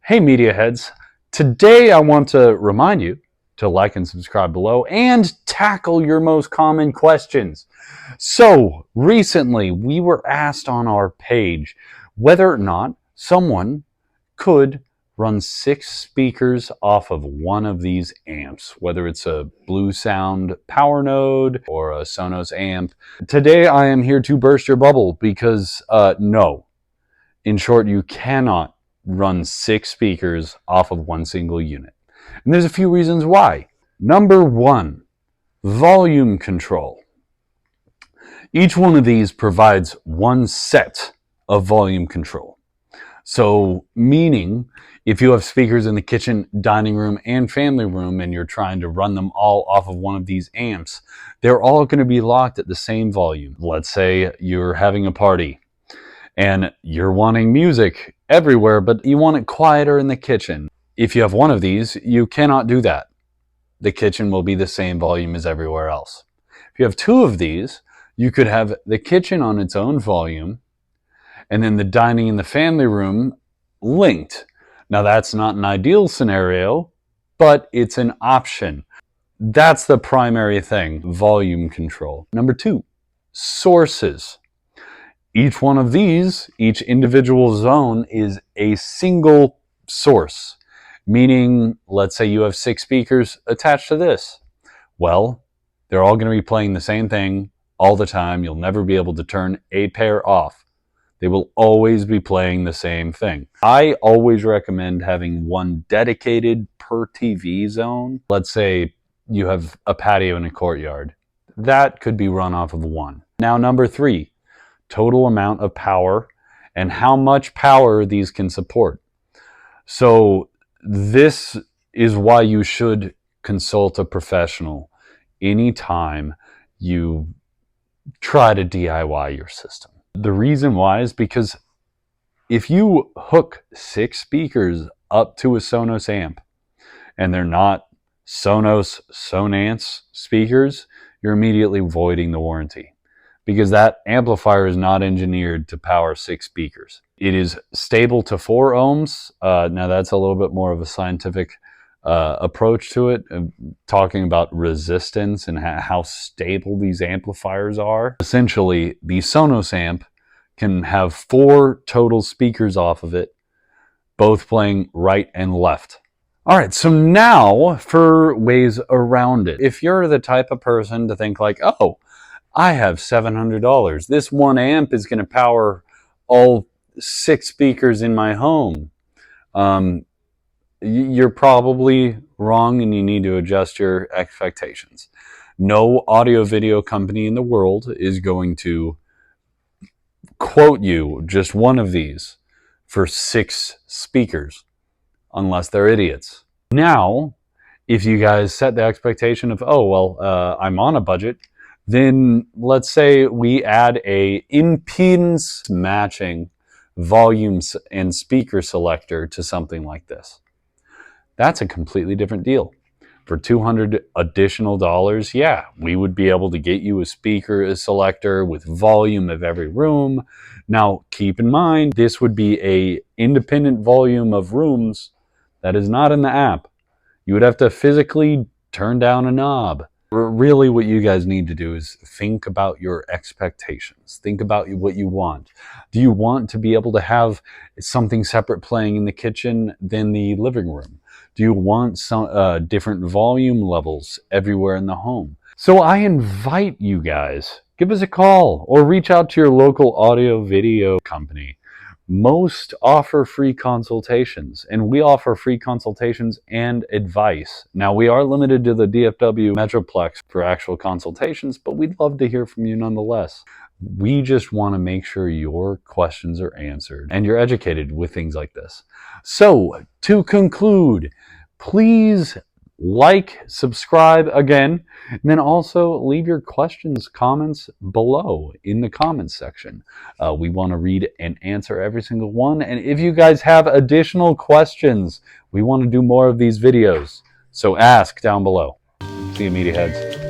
Hey media heads, today I want to remind you to like and subscribe below and tackle your most common questions. So recently we were asked on our page whether or not someone could run 6 speakers off of one of these amps, whether it's a Blue Sound power node or a Sonos amp. Today I am here to burst your bubble because no. In short, you cannot run 6 speakers off of one single unit. And there's a few reasons why. Number 1, volume control. Each one of these provides one set of volume control. So, meaning, if you have speakers in the kitchen, dining room, and family room, and you're trying to run them all off of one of these amps, they're all going to be locked at the same volume. Let's say you're having a party and you're wanting music everywhere, but you want it quieter in the kitchen. If you have one of these, you cannot do that. The kitchen will be the same volume as everywhere else. If you have 2 of these, you could have the kitchen on its own volume and then the dining and the family room linked. Now that's not an ideal scenario, but it's an option. That's the primary thing, volume control. Number 2, sources. Each one of these, each individual zone is a single source, meaning, let's say you have 6 speakers attached to this. Well, they're all going to be playing the same thing all the time. You'll never be able to turn a pair off. They will always be playing the same thing. I always recommend having one dedicated per TV zone. Let's say you have a patio in a courtyard. That could be run off of one. Now, number 3. Total amount of power and how much power these can support. So this is why you should consult a professional anytime you try to DIY your system. The reason why is because if you hook 6 speakers up to a Sonos amp and they're not Sonance speakers, you're immediately voiding the warranty, because that amplifier is not engineered to power 6 speakers. It is stable to 4 ohms. Now that's a little bit more of a scientific approach to it, talking about resistance and how stable these amplifiers are. Essentially, the Sonos amp can have 4 total speakers off of it, both playing right and left. All right, so now for ways around it. If you're the type of person to think like, oh, I have $700. This one amp is going to power all 6 speakers in my home. You're probably wrong and you need to adjust your expectations. No audio video company in the world is going to quote you just one of these for 6 speakers unless they're idiots. Now, if you guys set the expectation of, oh, well, I'm on a budget, then let's say we add a impedance matching volumes and speaker selector to something like this. That's a completely different deal. For $200 additional dollars, yeah, we would be able to get you a speaker selector with volume of every room. Now, keep in mind, this would be a independent volume of rooms that is not in the app. You would have to physically turn down a knob. Really, what you guys need to do is think about your expectations. Think about what you want. Do you want to be able to have something separate playing in the kitchen than the living room? Do you want some different volume levels everywhere in the home? So I invite you guys, give us a call or reach out to your local audio video company. Most offer free consultations, and we offer free consultations and advice. Now, we are limited to the DFW Metroplex for actual consultations, but we'd love to hear from you nonetheless. We just want to make sure your questions are answered and you're educated with things like this. So, to conclude, please like, subscribe again, and then also leave your questions, comments below in the comments section. We want to read and answer every single one. And if you guys have additional questions, we want to do more of these videos. So ask down below. See you, media heads.